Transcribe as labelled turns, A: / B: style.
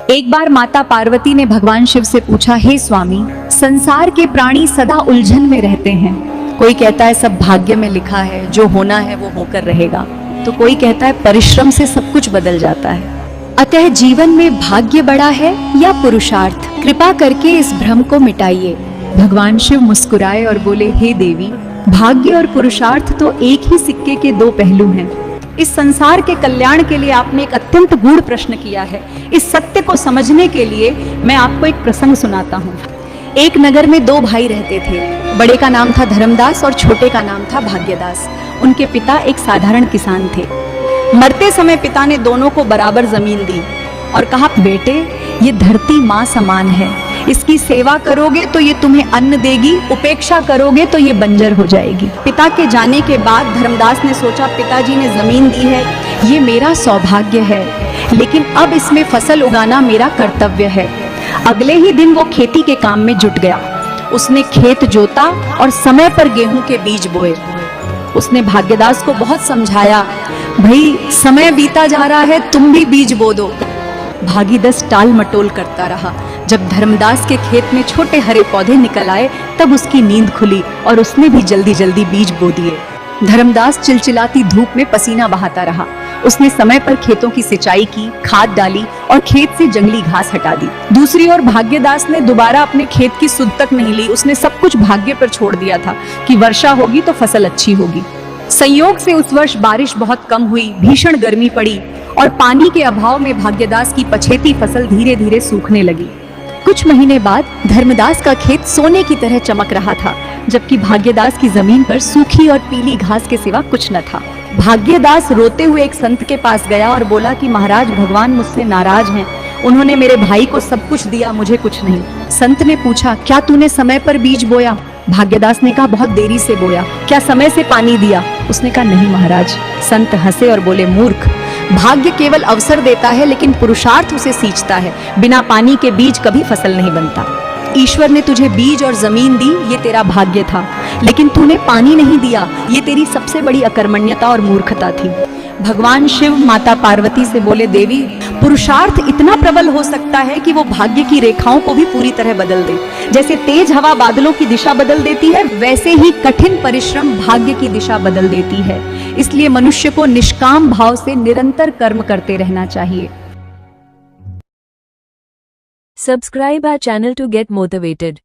A: एक बार माता पार्वती ने भगवान शिव से पूछा, हे स्वामी, संसार के प्राणी सदा उलझन में रहते हैं। कोई कहता है सब भाग्य में लिखा है, जो होना है वो होकर रहेगा, तो कोई कहता है परिश्रम से सब कुछ बदल जाता है। अतः जीवन में भाग्य बड़ा है या पुरुषार्थ? कृपा करके इस भ्रम को मिटाइए। भगवान शिव मुस्कुराए और बोले, हे देवी, भाग्य और पुरुषार्थ तो एक ही सिक्के के दो पहलू हैं। इस संसार के कल्याण के लिए आपने एक अत्यंत गूढ़ प्रश्न किया है। इस सत्य को समझने के लिए मैं आपको एक प्रसंग सुनाता हूँ। एक नगर में दो भाई रहते थे। बड़े का नाम था धर्मदास और छोटे का नाम था भाग्यदास। उनके पिता एक साधारण किसान थे। मरते समय पिता ने दोनों को बराबर जमीन दी और कहा, बेटे, ये धरती माँ समान है, इसकी सेवा करोगे तो ये तुम्हें अन्न देगी, उपेक्षा करोगे तो ये बंजर हो जाएगी। पिता के जाने के बाद धर्मदास ने सोचा, पिताजी ने जमीन दी है, ये मेरा सौभाग्य है, लेकिन अब इसमें फसल उगाना मेरा कर्तव्य है। अगले ही दिन वो खेती के काम में जुट गया। उसने खेत जोता और समय पर गेहूं के बीज बोए। उसने भाग्यदास को बहुत समझाया, भाई समय बीता जा रहा है, तुम भी बीज बो दो। भागीदास टाल मटोल करता रहा। जब धर्मदास के खेत में छोटे हरे पौधे निकल आए तब उसकी नींद खुली और उसने भी जल्दी जल्दी बीज बो दिए। धर्मदास चिलचिलाती धूप में पसीना बहाता रहा। उसने समय पर खेतों की सिंचाई की, खाद डाली और खेत से जंगली घास हटा दी। दूसरी ओर भाग्यदास ने दोबारा अपने खेत की सुध तक नहीं ली। उसने सब कुछ भाग्य पर छोड़ दिया था कि वर्षा होगी तो फसल अच्छी होगी। संयोग से उस वर्ष बारिश बहुत कम हुई, भीषण गर्मी पड़ी और पानी के अभाव में भाग्यदास की पछेती फसल धीरे धीरे सूखने लगी। कुछ महीने बाद धर्मदास का खेत सोने की तरह चमक रहा था, जबकि भाग्यदास की जमीन पर सूखी और पीली घास के सिवा कुछ न था। भाग्यदास रोते हुए एक संत के पास गया और बोला कि महाराज, भगवान मुझसे नाराज हैं, उन्होंने मेरे भाई को सब कुछ दिया, मुझे कुछ नहीं। संत ने पूछा, क्या तूने समय पर बीज बोया? भाग्यदास ने कहा, बहुत देरी से बोया। क्या समय से पानी दिया? उसने कहा, नहीं महाराज। संत हंसे और बोले, मूर्ख, भाग्य केवल अवसर देता है लेकिन पुरुषार्थ उसे सींचता है। बिना पानी के बीज कभी फसल नहीं बनता। ईश्वर ने तुझे बीज और जमीन दी, ये तेरा भाग्य था, लेकिन तूने पानी नहीं दिया, ये तेरी सबसे बड़ी अकर्मण्यता और मूर्खता थी। भगवान शिव माता पार्वती से बोले, देवी, पुरुषार्थ इतना प्रबल हो सकता है कि वो भाग्य की रेखाओं को भी पूरी तरह बदल दे। जैसे तेज हवा बादलों की दिशा बदल देती है, वैसे ही कठिन परिश्रम भाग्य की दिशा बदल देती है। इसलिए मनुष्य को निष्काम भाव से निरंतर कर्म करते रहना चाहिए।
B: Subscribe our channel to get motivated.